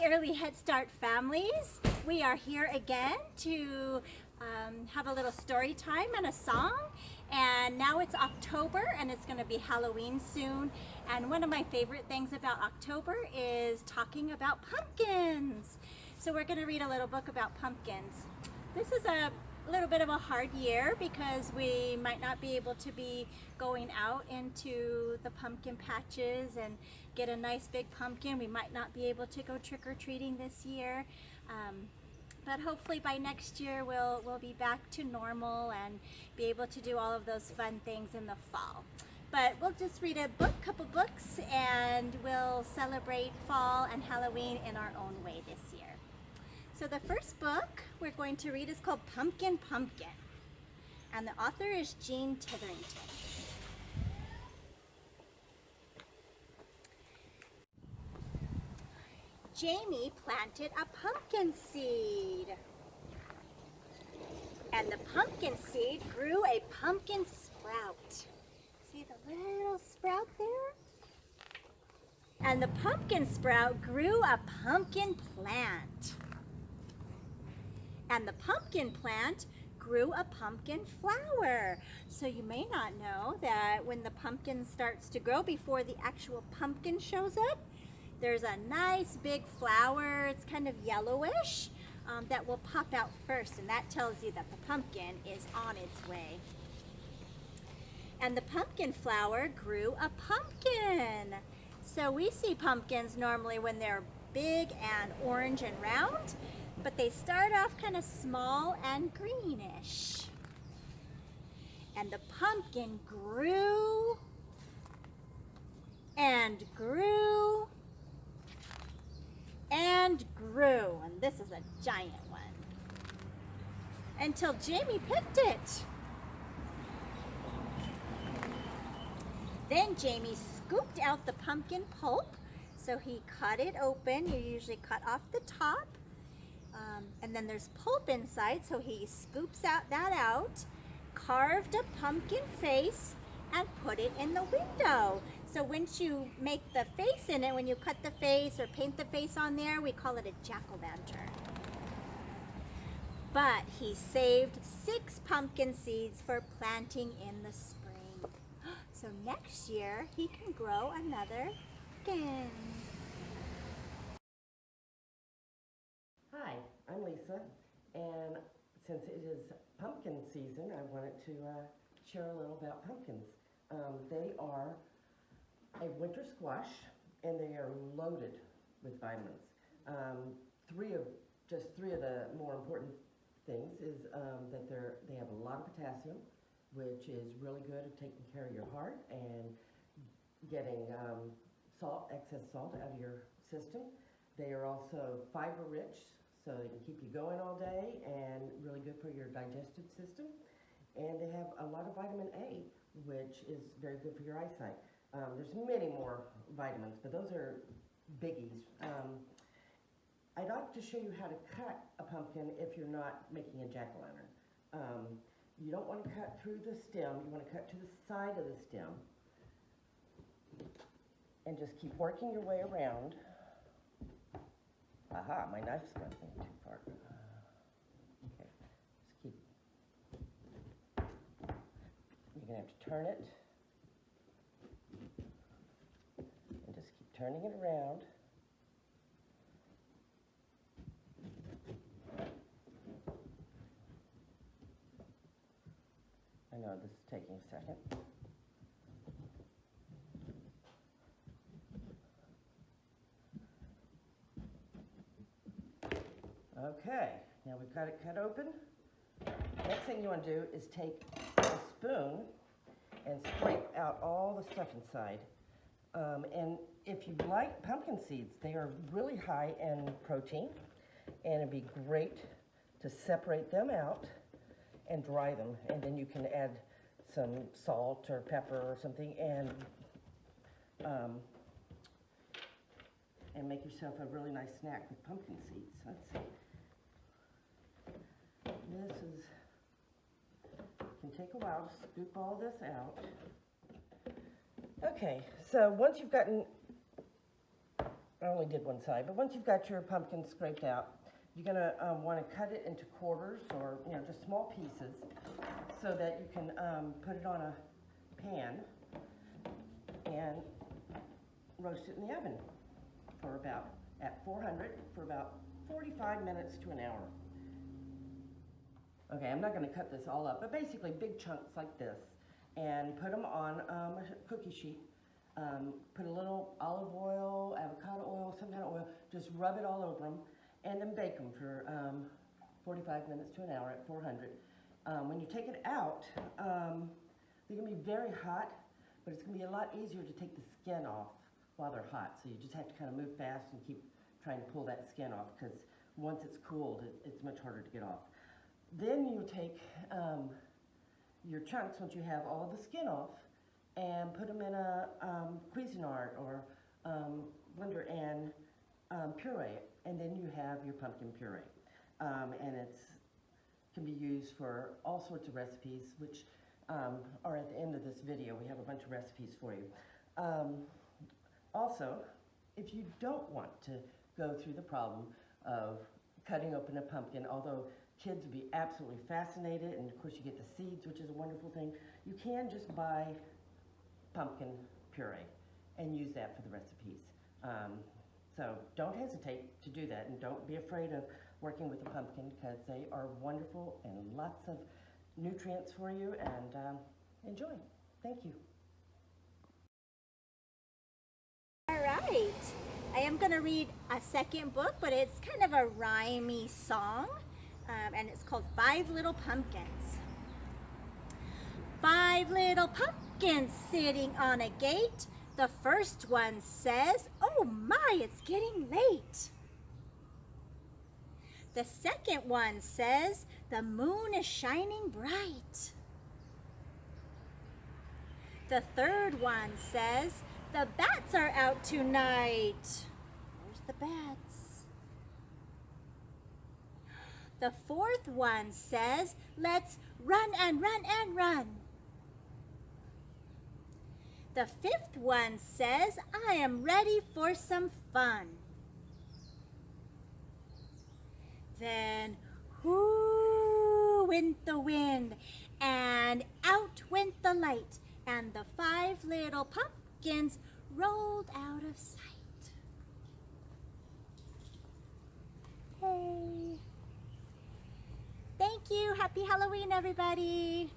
Early Head Start families. We are here again to have a little story time and a song. And now it's October and it's going to be Halloween soon. And one of my favorite things about October is talking about pumpkins. So we're going to read a little book about pumpkins. This is a little bit of a hard year because we might not be able to be going out into the pumpkin patches and get a nice big pumpkin. We might not be able to go trick-or-treating this year, but hopefully by next year we'll be back to normal and be able to do all of those fun things in the fall. But we'll just read a couple books, and we'll celebrate fall and Halloween in our own way this year. So the first book we're going to read is called Pumpkin Pumpkin, and the author is Jean Titherington. Jamie planted a pumpkin seed, and the pumpkin seed grew a pumpkin sprout. See the little sprout there? And the pumpkin sprout grew a pumpkin plant. And the pumpkin plant grew a pumpkin flower. So you may not know that when the pumpkin starts to grow, before the actual pumpkin shows up, there's a nice big flower. It's kind of yellowish that will pop out first, and that tells you that the pumpkin is on its way. And the pumpkin flower grew a pumpkin. So we see pumpkins normally when they're big and orange and round, but they start off kind of small and greenish. And the pumpkin grew and grew and grew. And this is a giant one. Until Jamie picked it. Then Jamie scooped out the pumpkin pulp. So he cut it open. You usually cut off the top. And then there's pulp inside, so he scoops that out, carved a pumpkin face, and put it in the window. So once you make the face in it, when you cut the face or paint the face on there, we call it a jack-o'-lantern. But he saved 6 pumpkin seeds for planting in the spring. So next year, he can grow another pumpkin. Hi, I'm Lisa, and since it is pumpkin season, I wanted to share a little about pumpkins. They are a winter squash, and they are loaded with vitamins. Three of the more important things is that they have a lot of potassium, which is really good at taking care of your heart and getting excess salt out of your system. They are also fiber rich, so they can keep you going all day and really good for your digestive system. And they have a lot of vitamin A, which is very good for your eyesight. There's many more vitamins, but those are biggies. I'd like to show you how to cut a pumpkin if you're not making a jack-o'-lantern. You don't want to cut through the stem, you want to cut to the side of the stem. And just keep working your way around. Aha, my knife's going too far. Okay, just keep. You're going to have to turn it. And just keep turning it around. I know this is taking a second. Okay, now we've got it cut open. Next thing you want to do is take a spoon and scrape out all the stuff inside. And if you like pumpkin seeds, they are really high in protein, and it'd be great to separate them out and dry them. And then you can add some salt or pepper or something and make yourself a really nice snack with pumpkin seeds. Let's see. This can take a while to scoop all this out. Okay, so once you've gotten I only did one side, but once you've got your pumpkin scraped out, you're gonna want to cut it into quarters or, you know, just small pieces so that you can put it on a pan and roast it in the oven for about, at 400, for about 45 minutes to an hour. Okay, I'm not gonna cut this all up, but basically big chunks like this, and put them on a cookie sheet. Put a little olive oil, avocado oil, some kind of oil, just rub it all over them, and then bake them for 45 minutes to an hour at 400. When you take it out, they're gonna be very hot, but it's gonna be a lot easier to take the skin off while they're hot. So you just have to kind of move fast and keep trying to pull that skin off, because once it's cooled, it's much harder to get off. Then you take your chunks, once you have all the skin off, and put them in a Cuisinart or blender and puree it, and then you have your pumpkin puree. And it can be used for all sorts of recipes, which are at the end of this video. We have a bunch of recipes for you. Also, if you don't want to go through the problem of cutting open a pumpkin, although kids would be absolutely fascinated, and of course you get the seeds, which is a wonderful thing, you can just buy pumpkin puree and use that for the recipes. So don't hesitate to do that, and don't be afraid of working with a pumpkin, because they are wonderful and lots of nutrients for you, and enjoy. Thank you. All right, I am going to read a second book, but it's kind of a rhymey song, and it's called 5 Little Pumpkins. 5 little pumpkins sitting on a gate. The first one says, "Oh my, it's getting late." The second one says, "The moon is shining bright." The third one says, "The bats are out tonight." Where's the bats? The fourth one says, "Let's run and run and run." The fifth one says, "I am ready for some fun." Then, whoo went the wind, and out went the light, and the 5 little pumpkins rolled out of sight. Hey. Thank you. Happy Halloween, everybody.